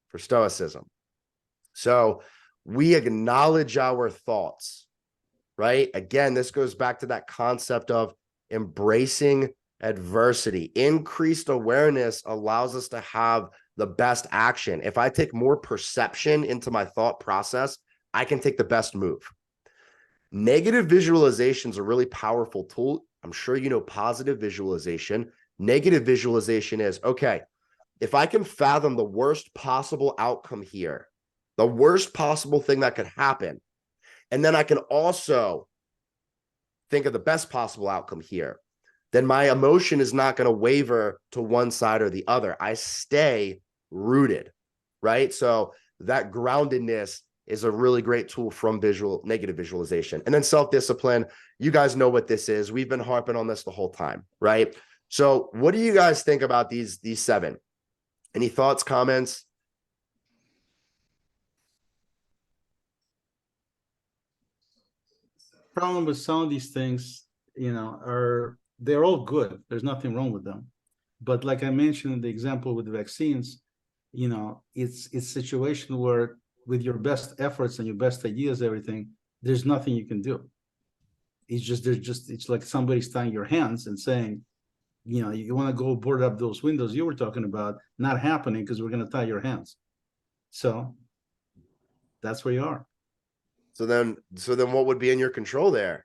for Stoicism. So we acknowledge our thoughts, right? Again, this goes back to that concept of embracing adversity. Increased awareness allows us to have the best action. If I take more perception into my thought process, I can take the best move. Negative visualization is a really powerful tool. I'm sure you know positive visualization. Negative visualization is, okay, if I can fathom the worst possible outcome here, the worst possible thing that could happen, and then I can also think of the best possible outcome here, then my emotion is not going to waver to one side or the other. I stay rooted, right? So that groundedness is a really great tool from negative visualization. And then self-discipline, you guys know what this is. We've been harping on this the whole time, right? So what do you guys think about these 7? Any thoughts, comments? Problem with some of these things, they're all good. There's nothing wrong with them. But like I mentioned in the example with the vaccines, it's a situation where with your best efforts and your best ideas, everything, there's nothing you can do. It's like somebody's tying your hands and saying, you want to go board up those windows you were talking about, not happening because we're going to tie your hands. So that's where you are. So then what would be in your control there?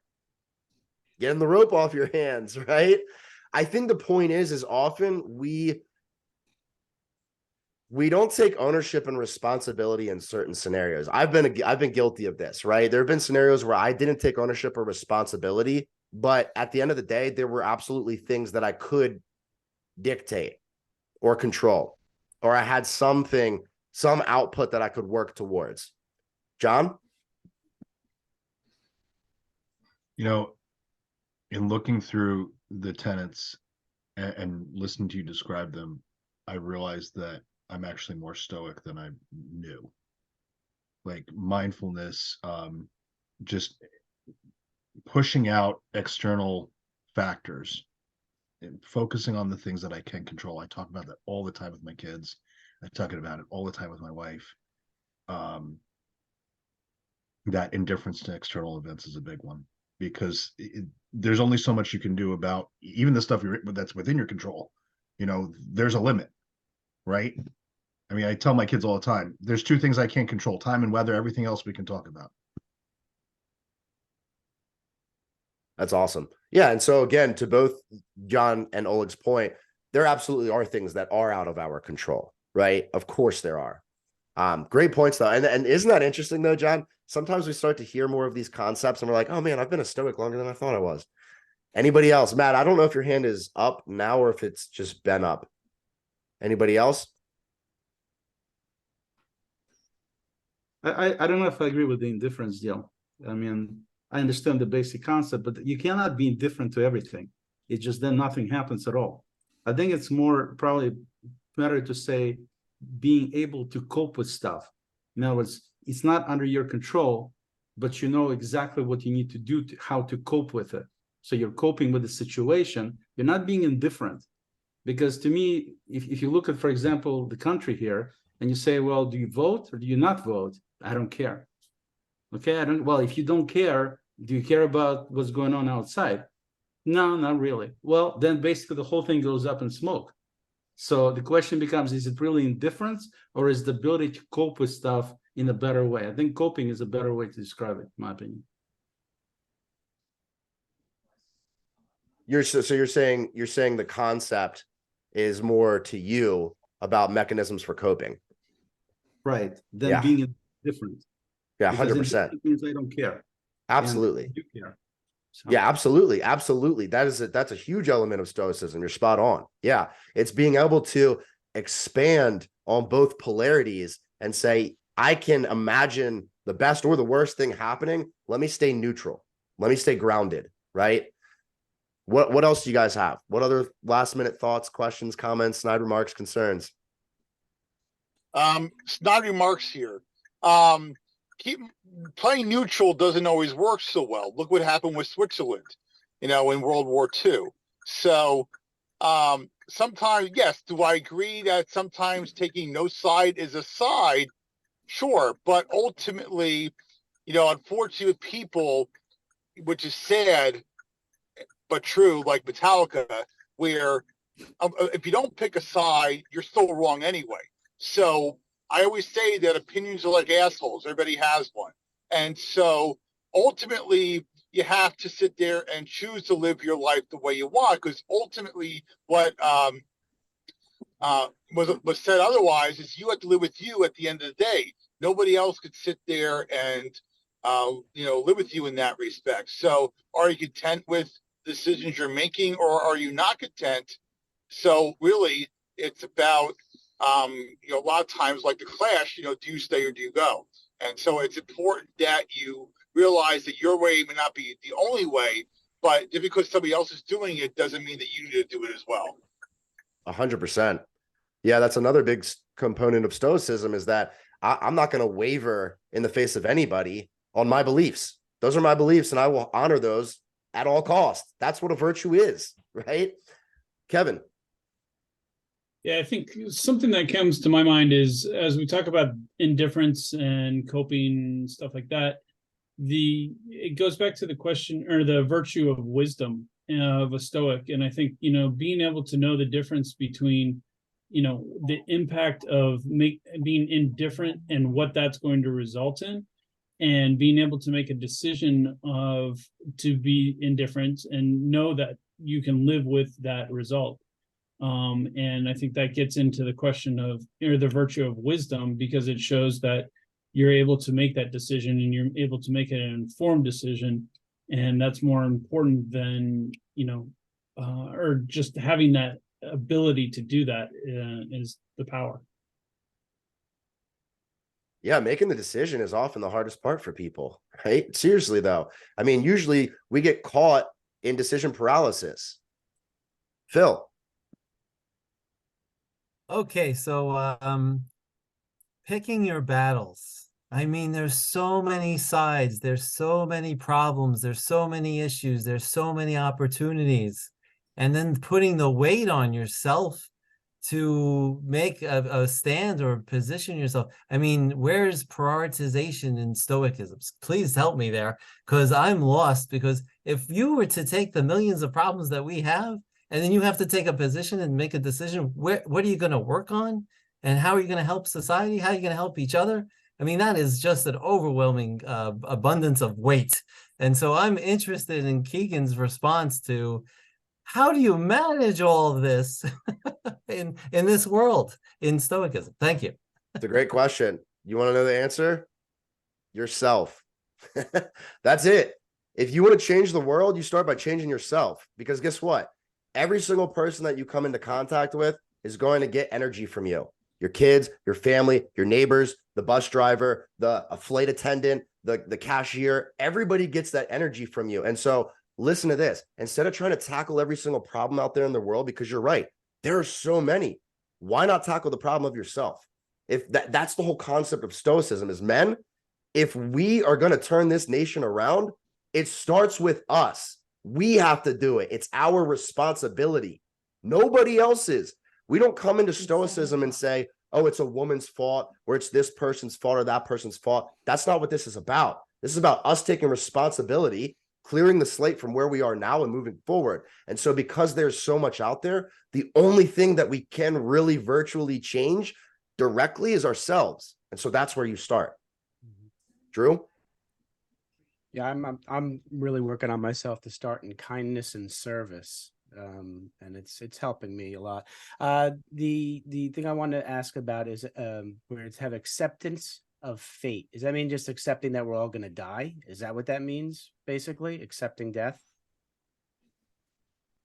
Getting the rope off your hands, right? I think the point is often we don't take ownership and responsibility in certain scenarios. I've been guilty of this, right? There have been scenarios where I didn't take ownership or responsibility, but at the end of the day, there were absolutely things that I could dictate or control, or I had some output that I could work towards. John? In looking through the tenets and listening to you describe them, I realized that I'm actually more stoic than I knew. Like mindfulness, just pushing out external factors and focusing on the things that I can control. I talk about that all the time with my kids. I talk about it all the time with my wife. That indifference to external events is a big one, because there's only so much you can do about even the stuff that's within your control. There's a limit, right? I mean, I tell my kids all the time, there's 2 things I can't control: time and weather. Everything else we can talk about. That's awesome. Yeah. And so again, to both John and Oleg's point, there absolutely are things that are out of our control, right? Of course there are. Great points though. And isn't that interesting though, John? Sometimes we start to hear more of these concepts and we're like, oh man, I've been a Stoic longer than I thought I was. Anybody else? Matt, I don't know if your hand is up now or if it's just been up. Anybody else? I don't know if I agree with the indifference deal. I mean, I understand the basic concept, but you cannot be indifferent to everything. It's just then nothing happens at all. I think it's more probably better to say being able to cope with stuff. In other words, it's not under your control, but you know exactly what you need to do how to cope with it. So you're coping with the situation. You're not being indifferent. Because to me, if you look at, for example, the country here, and you say, well, do you vote or do you not vote? I don't care. Okay, I don't. Well, if you don't care, do you care about what's going on outside? No, not really. Well, then basically the whole thing goes up in smoke. So the question becomes, is it really indifference, or is the ability to cope with stuff in a better way? I think coping is a better way to describe it, in my opinion. So you're saying the concept is more to you about mechanisms for coping. Right. Then Yeah. being indifferent. Yeah, Because 100%. indifferent means I don't care. Absolutely. And I do care. So, Yeah, absolutely. That's a huge element of Stoicism. You're spot on. Yeah, it's being able to expand on both polarities and say, I can imagine the best or the worst thing happening. Let me stay neutral. Let me stay grounded, right? What else do you guys have? What other last minute thoughts, questions, comments, snide remarks, concerns? Snide remarks here. Keep playing neutral doesn't always work so well. Look what happened with Switzerland, in World War II. So sometimes, yes, do I agree that sometimes taking no side is a side? Sure, but ultimately, unfortunately with people, which is sad but true, like Metallica, where if you don't pick a side, you're still wrong anyway. So I always say that opinions are like assholes. Everybody has one. And so ultimately, you have to sit there and choose to live your life the way you want, because ultimately what was said otherwise is you have to live with you at the end of the day. Nobody else could sit there and live with you in that respect. So are you content with decisions you're making, or are you not content? So really it's about a lot of times, like the Clash, do you stay or do you go? And so it's important that you realize that your way may not be the only way, but just because somebody else is doing it doesn't mean that you need to do it as well. 100%. Yeah, that's another big component of Stoicism, is that I'm not going to waver in the face of anybody on my beliefs. Those are my beliefs, and I will honor those at all costs. That's what a virtue is, right? Kevin. Yeah, I think something that comes to my mind is, as we talk about indifference and coping, stuff like that, it goes back to the question, or the virtue of wisdom of a Stoic. And I think, being able to know the difference between, the impact of being indifferent and what that's going to result in, and being able to make a decision to be indifferent and know that you can live with that result. And I think that gets into the question of, the virtue of wisdom, because it shows that you're able to make that decision and you're able to make an informed decision. And that's more important than, or just having that ability to do that is the power. Yeah, making the decision is often the hardest part for people, right? Seriously, though. I mean, usually we get caught in decision paralysis. Phil. Okay, so picking your battles. I mean, there's so many sides, there's so many problems, there's so many issues, there's so many opportunities. And then putting the weight on yourself to make a stand or position yourself. I mean, where's prioritization in Stoicism? Please help me there, because I'm lost. Because if you were to take the millions of problems that we have, and then you have to take a position and make a decision, what are you going to work on? And how are you going to help society? How are you going to help each other? I mean, that is just an overwhelming abundance of weight. And so I'm interested in Keegan's response to, how do you manage all of this in this world in Stoicism? Thank you. It's a great question. You want to know the answer? Yourself. That's it. If you want to change the world, you start by changing yourself. Because guess what? Every single person that you come into contact with is going to get energy from you. Your kids, your family, your neighbors, the bus driver, a flight attendant, the cashier, everybody gets that energy from you. And so listen to this. Instead of trying to tackle every single problem out there in the world, because you're right, there are so many, why not tackle the problem of yourself? If that's the whole concept of Stoicism, is men, if we are going to turn this nation around, it starts with us. We have to do it. It's our responsibility. Nobody else's. We don't come into Stoicism and say, oh, it's a woman's fault, or it's this person's fault or that person's fault. That's not what this is about. This is about us taking responsibility, clearing the slate from where we are now and moving forward. And so because there's so much out there, the only thing that we can really virtually change directly is ourselves. And so that's where you start. Drew? Yeah, I'm really working on myself to start in kindness and service. And it's helping me a lot. The thing I wanted to ask about is where it's have acceptance of fate. Does that mean just accepting that we're all going to die? Is that what that means? Basically, accepting death?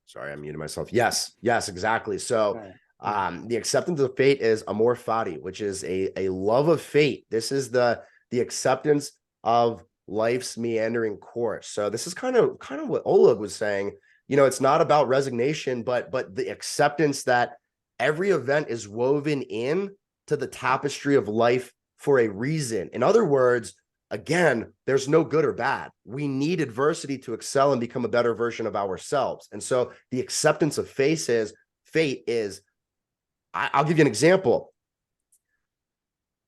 Sorry, I muted myself. Yes, exactly. So the acceptance of fate is amor fati, which is a love of fate. This is the acceptance of life's meandering course. So this is kind of what Oleg was saying. It's not about resignation, but the acceptance that every event is woven in to the tapestry of life for a reason. In other words, again, there's no good or bad. We need adversity to excel and become a better version of ourselves. And so the acceptance of fate is, I'll give you an example.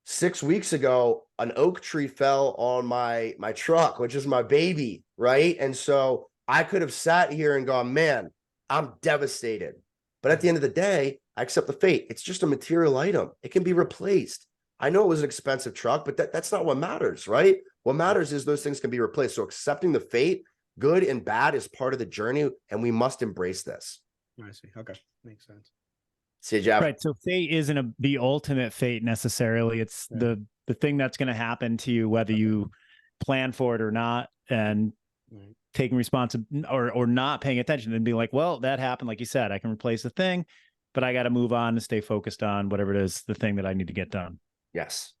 6 weeks ago, an oak tree fell on my truck, which is my baby, right? And so I could have sat here and gone, man, I'm devastated. But at the end of the day, I accept the fate. It's just a material item. It can be replaced. I know it was an expensive truck, but that's not what matters, right? What matters is those things can be replaced. So accepting the fate, good and bad, is part of the journey, and we must embrace this. I see. Okay. Makes sense. See you, Jeff. Right. So fate isn't the ultimate fate necessarily. It's the thing that's going to happen to you, whether you plan for it or not, and taking responsibility or not paying attention and being like, well, that happened. Like you said, I can replace the thing, but I got to move on and stay focused on whatever it is, the thing that I need to get done. Yes.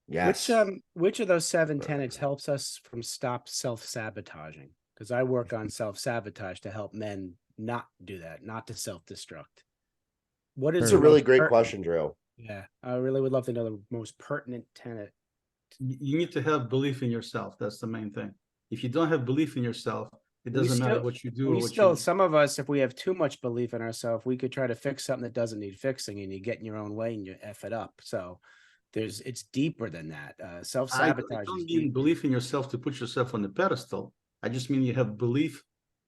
Which of those 7 tenets helps us from stop self-sabotaging? Because I work on self-sabotage to help men not do that, not to self-destruct. What is It's a really great question, Drew. Yeah, I really would love to know the most pertinent tenet. You need to have belief in yourself. That's the main thing. If you don't have belief in yourself, it doesn't matter what you do. Some of us, if we have too much belief in ourselves, we could try to fix something that doesn't need fixing, and you get in your own way and you F it up. So it's deeper than that. Self-sabotage. I don't mean belief in yourself to put yourself on the pedestal. I just mean you have belief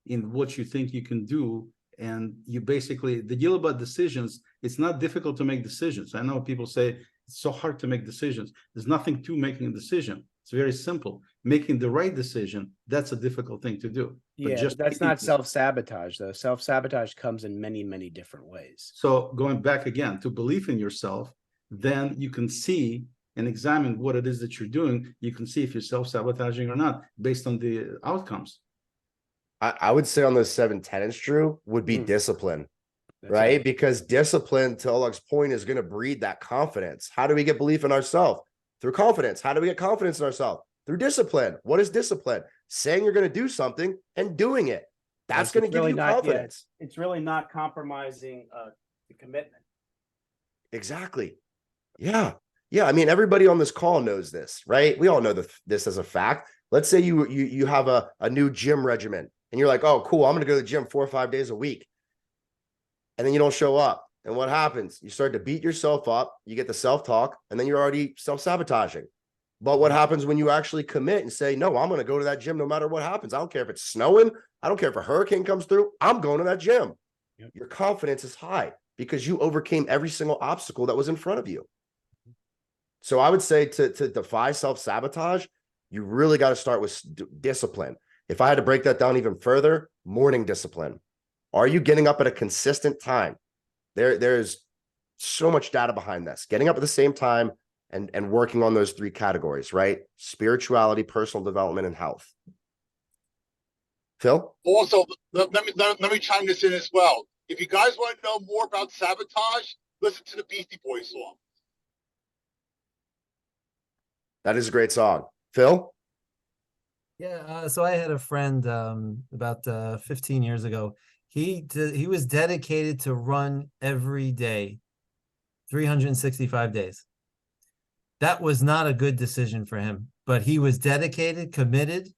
in what you think you can do. And you basically, the deal about decisions, it's not difficult to make decisions. I know people say it's so hard to make decisions. There's nothing to making a decision. It's very simple. Making the right decision, that's a difficult thing to do. Yeah, but that's not self-sabotage, though. Self-sabotage comes in many, many different ways. So going back again to belief in yourself, then you can see and examine what it is that you're doing. You can see if you're self-sabotaging or not based on the outcomes. I would say on those 7 tenets, Drew, would be discipline, right? Because discipline, to Oleg's point, is going to breed that confidence. How do we get belief in ourselves? Through confidence. How do we get confidence in ourselves? Through discipline. What is discipline? Saying you're going to do something and doing it. That's going to give you confidence. It's really not compromising the commitment. Exactly. Yeah. I mean, everybody on this call knows this, right? We all know this as a fact. Let's say you have a new gym regimen. And you're like, oh, cool, I'm going to go to the gym 4 or 5 days a week. And then you don't show up. And what happens? You start to beat yourself up. You get the self-talk, and then you're already self-sabotaging. But what happens when you actually commit and say, no, I'm going to go to that gym no matter what happens. I don't care if it's snowing. I don't care if a hurricane comes through. I'm going to that gym. Yep. Your confidence is high because you overcame every single obstacle that was in front of you. So I would say to defy self-sabotage, you really got to start with discipline. If I had to break that down even further, morning discipline. Are you getting up at a consistent time? There's so much data behind this. Getting up at the same time and working on those 3 categories, right? Spirituality, personal development, and health. Phil? Also, let me chime this in as well. If you guys want to know more about sabotage, listen to the Beastie Boys song. That is a great song. Phil? Yeah, so I had a friend about 15 years ago. He was dedicated to run every day, 365 days. That was not a good decision for him, but he was dedicated, committed,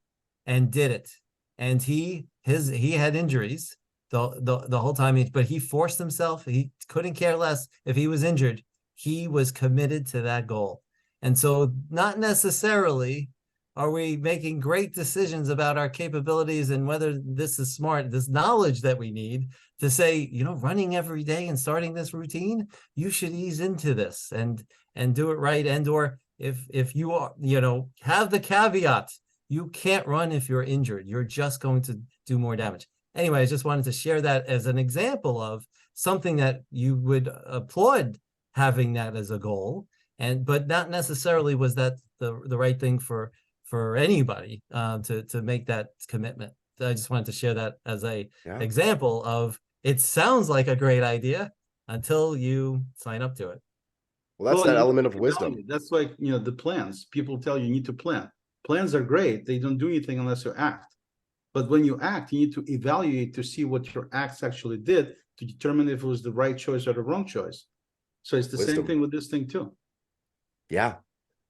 and did it. And he had injuries the whole time, but he forced himself. He couldn't care less if he was injured. he was committed to that goal. And so not necessarily are we making great decisions about our capabilities and whether this is smart, this knowledge that we need to say, you know, running every day and starting this routine, you should ease into this and do it right. And or if you are, you know, have the caveat, you can't run if you're injured. You're just going to do more damage. Anyway, I just wanted to share that as an example of something that you would applaud having that as a goal. But not necessarily was that the right thing for anybody to make that commitment. I just wanted to share that as a example of it sounds like a great idea until you sign up to it. Well, that's that element of wisdom. That's like, you know, the plans. People tell you need to plan. Plans are great. They don't do anything unless you act. But when you act, you need to evaluate to see what your acts actually did to determine if it was the right choice or the wrong choice. So it's the same thing with this thing too. Yeah,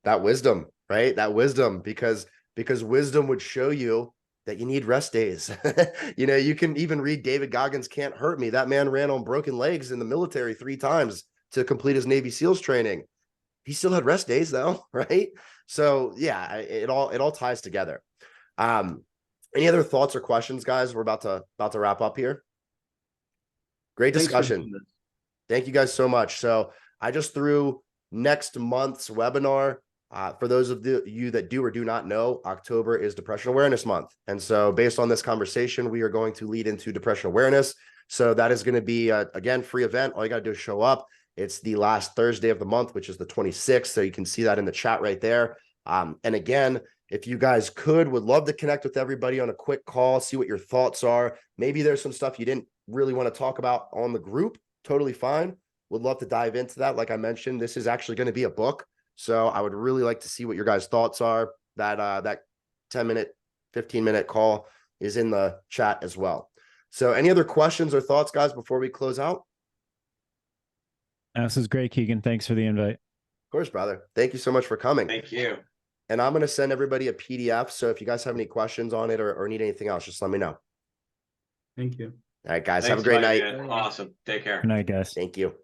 that wisdom, right? That wisdom, because wisdom would show you that you need rest days. You know, you can even read David Goggins' Can't Hurt Me. That man ran on broken legs in the military 3 times to complete his Navy SEALs training. He still had rest days though, right? So yeah, it all ties together. Any other thoughts or questions, guys? We're about to wrap up here. Great discussion. Thank you guys so much. So I just threw next month's webinar. For those of you that do or do not know, October is Depression Awareness Month. And so based on this conversation, we are going to lead into depression awareness. So that is going to be, again, free event. All you got to do is show up. It's the last Thursday of the month, which is the 26th. So you can see that in the chat right there. And again, if you guys would love to connect with everybody on a quick call, see what your thoughts are. Maybe there's some stuff you didn't really want to talk about on the group. Totally fine. Would love to dive into that. Like I mentioned, this is actually going to be a book. So I would really like to see what your guys' thoughts are. That 10-minute, 15-minute call is in the chat as well. So any other questions or thoughts, guys, before we close out? This is great, Keegan. Thanks for the invite. Of course, brother. Thank you so much for coming. Thank you. And I'm going to send everybody a PDF. So if you guys have any questions on it or need anything else, just let me know. Thank you. All right, guys. Thanks, have a great night. man. Awesome. Take care. Good night, guys. Thank you.